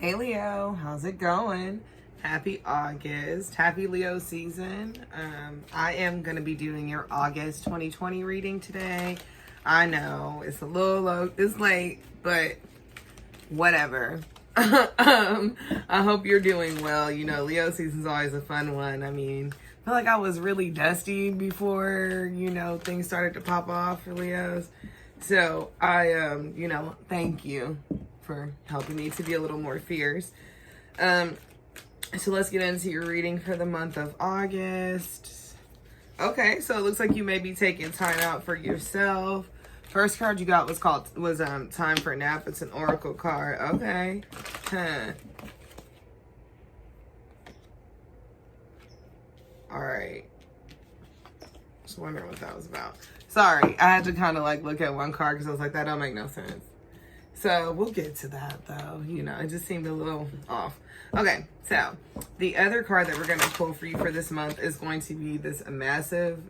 Hey Leo, how's it going? Happy August. Happy Leo season. I am going to be doing your August 2020 reading today. I know it's a little low, it's late, but whatever. I hope you're doing well. You know, Leo season's always a fun one. I mean, I feel like I was really dusty before, things started to pop off for Leos. So thank you for helping me to be a little more fierce. So let's get into your reading for the month of August. Okay, so it looks like you may be taking time out for yourself. First card you got was Time for a Nap. It's an oracle card. Okay. All right. Just wondering what that was about. Sorry, I had to kind of look at one card because I was like, that don't make no sense. So we'll get to that though. It just seemed a little off. Okay, so the other card that we're going to pull for you for this month is going to be this massive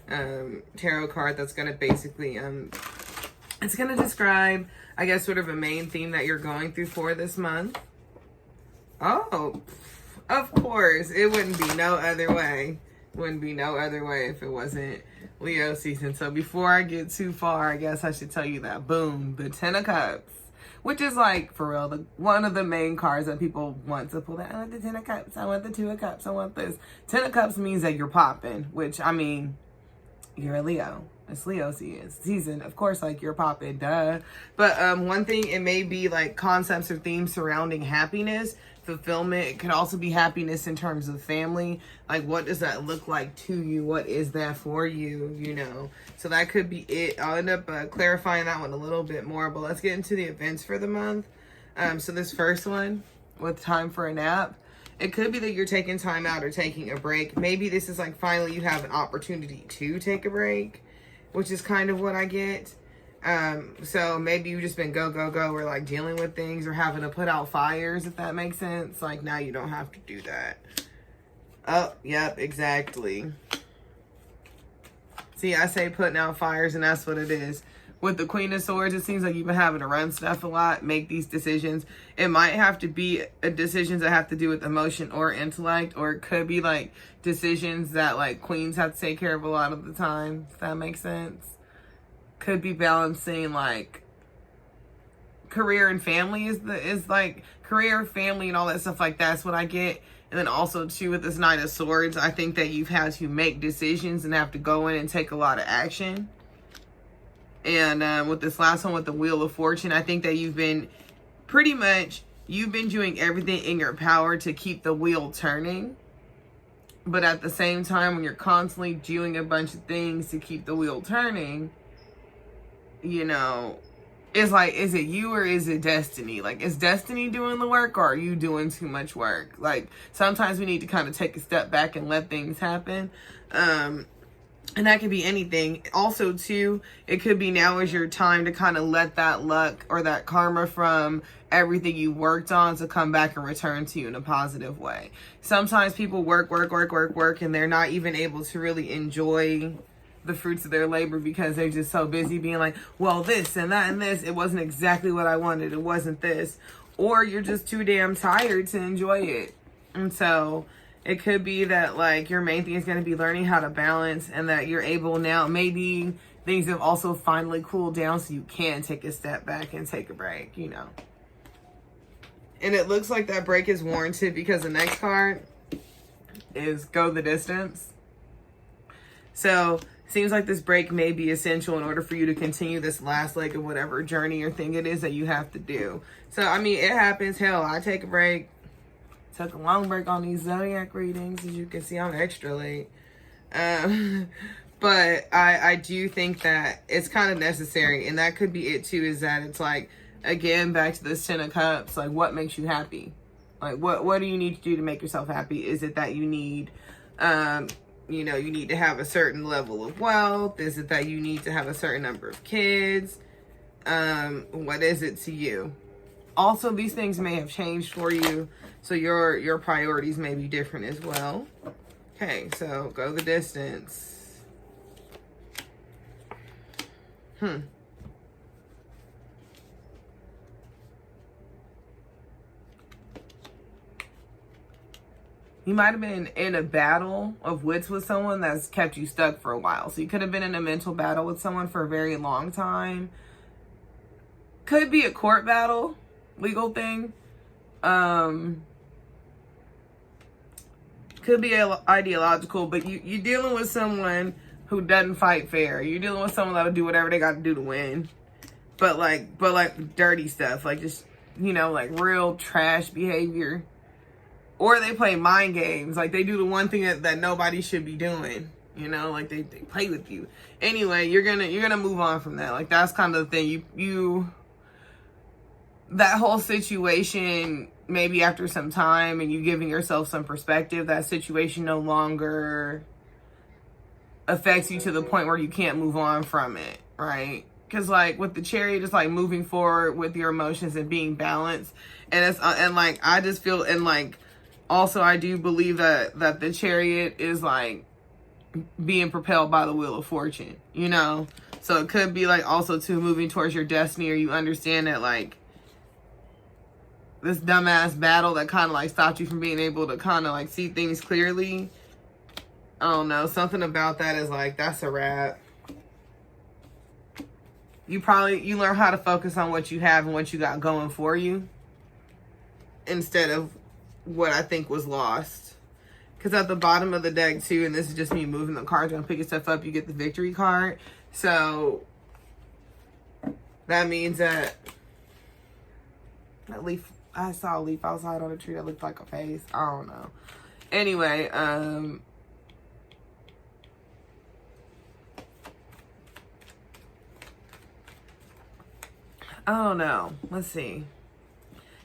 tarot card that's going to basically, it's going to describe, I guess, sort of a main theme that you're going through for this month. Oh, of course, it wouldn't be no other way. Wouldn't be no other way if it wasn't Leo season. So before I get too far, I guess I should tell you that, boom, the Ten of Cups, which is for real, one of the main cards that people want to pull. That I want the Ten of Cups, I want the Two of Cups, I want this. Ten of Cups means that you're popping, which, I mean, you're a Leo. It's Leo season. Of course, you're popping, duh. But one thing, it may be concepts or themes surrounding happiness, fulfillment. It could also be happiness in terms of family. What does that look like to you? What is that for you, So that could be it. I'll end up clarifying that one a little bit more, but let's get into the events for the month. So this first one, with Time for a Nap, it could be that you're taking time out or taking a break. Maybe this is finally you have an opportunity to take a break, which is kind of what I get. So maybe you've just been go, or dealing with things or having to put out fires, if that makes sense. Now you don't have to do that. Oh, yep, exactly. See, I say putting out fires, and that's what it is. With the Queen of Swords, it seems like you've been having to run stuff a lot, make these decisions. It might have to be decisions that have to do with emotion or intellect, or it could be decisions that queens have to take care of a lot of the time, if that makes sense. Could be balancing career and family is career, family, and all that stuff that's what I get. And then also too with this Knight of Swords, I think that you've had to make decisions and have to go in and take a lot of action. And with this last one with the Wheel of Fortune, I think that you've been doing everything in your power to keep the wheel turning. But at the same time, when you're constantly doing a bunch of things to keep the wheel turning, it's is it you or is it destiny? Is destiny doing the work, or are you doing too much work? Sometimes we need to kind of take a step back and let things happen. And that could be anything. Also, too, it could be now is your time to kind of let that luck or that karma from everything you worked on to come back and return to you in a positive way. Sometimes people work, and they're not even able to really enjoy the fruits of their labor because they're just so busy being well, this and that and this. It wasn't exactly what I wanted. It wasn't this. Or you're just too damn tired to enjoy it. And so it could be that your main thing is going to be learning how to balance, and that you're able now, maybe things have also finally cooled down so you can take a step back and take a break, And it looks like that break is warranted because the next card is Go the Distance. So seems like this break may be essential in order for you to continue this last leg of whatever journey or thing it is that you have to do. So, I mean, it happens. Hell, I take a break. Took a long break on these zodiac readings. As you can see, I'm extra late. But I do think that it's kind of necessary. And that could be it too, is that it's again, back to this Ten of Cups, what makes you happy? What do you need to do to make yourself happy? Is it that you need, you need to have a certain level of wealth? Is it that you need to have a certain number of kids? What is it to you? Also, these things may have changed for you, so your priorities may be different as well. Okay, so Go the Distance. You might have been in a battle of wits with someone that's kept you stuck for a while. So you could have been in a mental battle with someone for a very long time. Could be a court battle, legal thing. Could be ideological, but you're dealing with someone who doesn't fight fair. You're dealing with someone that'll do whatever they got to do to win. But like dirty stuff, like just, like real trash behavior. Or they play mind games. Like they do the one thing that nobody should be doing. Like they play with you. Anyway, you're gonna move on from that. Like that's kind of the thing. You that whole situation, maybe after some time and you giving yourself some perspective, that situation no longer affects you to the point where you can't move on from it, right? Because like with the Chariot, it's like moving forward with your emotions and being balanced. And it's and like I just feel, and like also I do believe that the Chariot is like being propelled by the wheel of fortune, So it could be like also too moving towards your destiny, or you understand that like this dumbass battle that kind of like stopped you from being able to kind of like see things clearly. I don't know. Something about that is like, that's a wrap. You learn how to focus on what you have and what you got going for you instead of what I think was lost. Because at the bottom of the deck too, and this is just me moving the cards and picking stuff up, you get the victory card. So that means that leaf, I saw a leaf outside on a tree that looked like a face. I don't know. Anyway, I don't know. Let's see.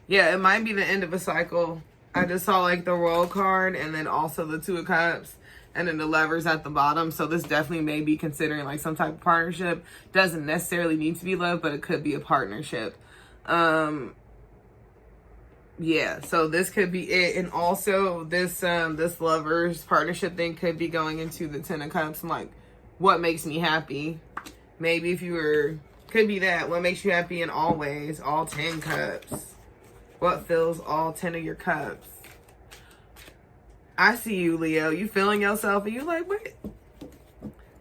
Yeah, it might be the end of a cycle. I just saw like the Royal card and then also the Two of Cups and then the Lovers at the bottom. So this definitely may be considering like some type of partnership. Doesn't necessarily need to be love, but it could be a partnership. Yeah, so this could be it. And also this this Lovers partnership thing could be going into the Ten of Cups and like what makes me happy. Maybe if you were, could be that. What makes you happy in all ways, all 10 cups. What fills all 10 of your cups? I see you, Leo. You feeling yourself and you like, what?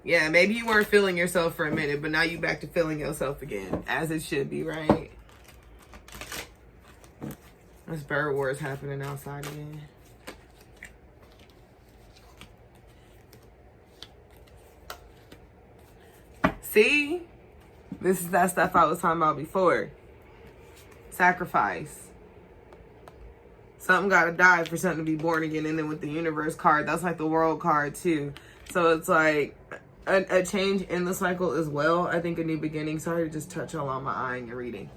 Yeah, maybe you weren't feeling yourself for a minute, but now you back to feeling yourself again, as it should be, right? This bird war is happening outside again. See? This is that stuff I was talking about before. Sacrifice. Something got to die for something to be born again. And then with the Universe card, that's like the World card too. So it's like a change in the cycle as well. I think a new beginning. Sorry to just touch all on my eye in your reading.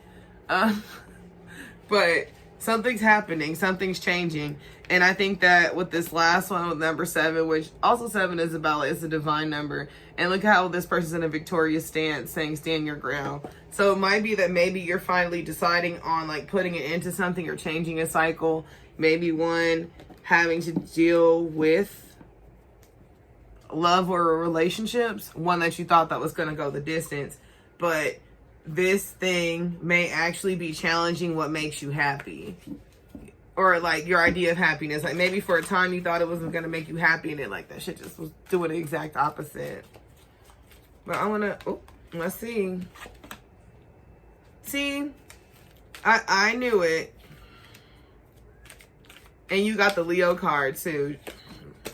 But something's happening. Something's changing. And I think that with this last one with number 7, which also 7 is about, like, it's a divine number. And look how this person's in a victorious stance saying stand your ground. So it might be that maybe you're finally deciding on like putting it into something or changing a cycle. Maybe one having to deal with love or relationships. One that you thought that was going to go the distance. But this thing may actually be challenging what makes you happy. Or like your idea of happiness. Like maybe for a time you thought it wasn't going to make you happy. And then like that shit just was doing the exact opposite. But I want to, let's see. See, I knew it. And you got the Leo card too.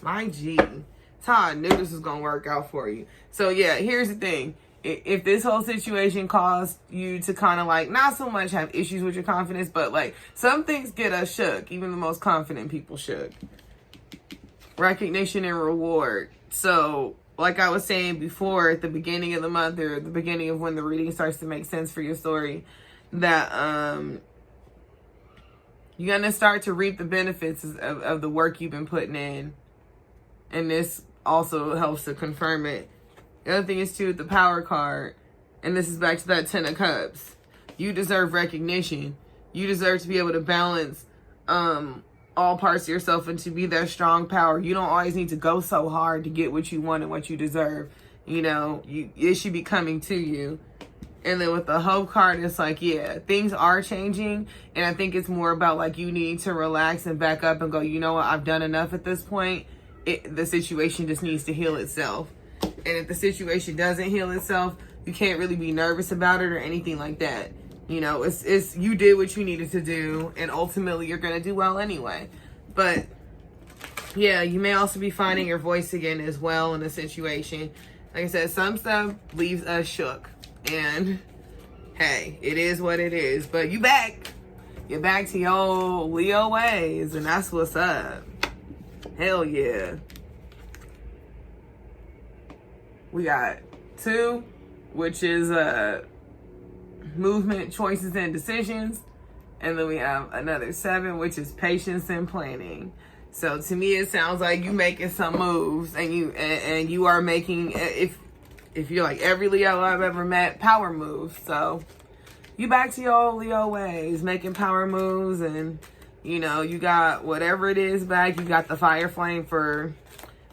My G. That's how I knew this was going to work out for you. So yeah, here's the thing. If this whole situation caused you to kind of like, not so much have issues with your confidence, but like some things get us shook. Even the most confident people shook. Recognition and reward. So like I was saying before, at the beginning of the month or the beginning of when the reading starts to make sense for your story, that you're going to start to reap the benefits of the work you've been putting in. And this also helps to confirm it. The other thing is too, the Power card, and this is back to that 10 of Cups. You deserve recognition. You deserve to be able to balance all parts of yourself and to be that strong power. You don't always need to go so hard to get what you want and what you deserve. You know, it should be coming to you. And then with the hope card, it's like, yeah, things are changing. And I think it's more about like you need to relax and back up and go, you know what, I've done enough at this point. The situation just needs to heal itself. And if the situation doesn't heal itself, you can't really be nervous about it or anything like that. You know, it's you did what you needed to do, and ultimately you're going to do well anyway. But yeah, you may also be finding your voice again as well in a situation. Like I said, some stuff leaves us shook. And hey, it is what it is. But you back. You're back to your old Leo ways, and that's what's up. Hell yeah. We got 2, which is movement, choices, and decisions. And then we have another 7, which is patience and planning. So to me, it sounds like you making some moves, and you are making, if you're like every Leo I've ever met, power moves. So you back to your old Leo ways, making power moves, and you know, you got whatever it is back. You got the fire flame for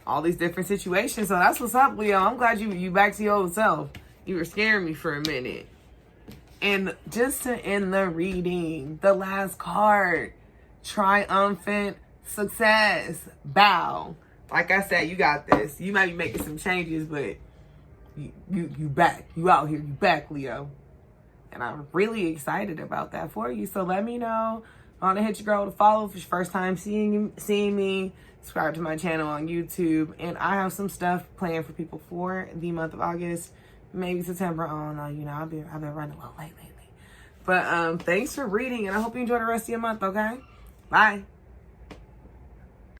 all these different situations. So that's what's up, Leo. I'm glad you back to your old self. You were scaring me for a minute. And just to end the reading, the last card, triumphant success, bow. Like I said, you got this. You might be making some changes, but you back. You out here. You back, Leo. And I'm really excited about that for you. So let me know. I want to hit your girl with a follow if it's your first time seeing me. Subscribe to my channel on YouTube. And I have some stuff planned for people for the month of August. Maybe September on. You know, I've been running a little late lately. But thanks for reading. And I hope you enjoy the rest of your month, okay? Bye.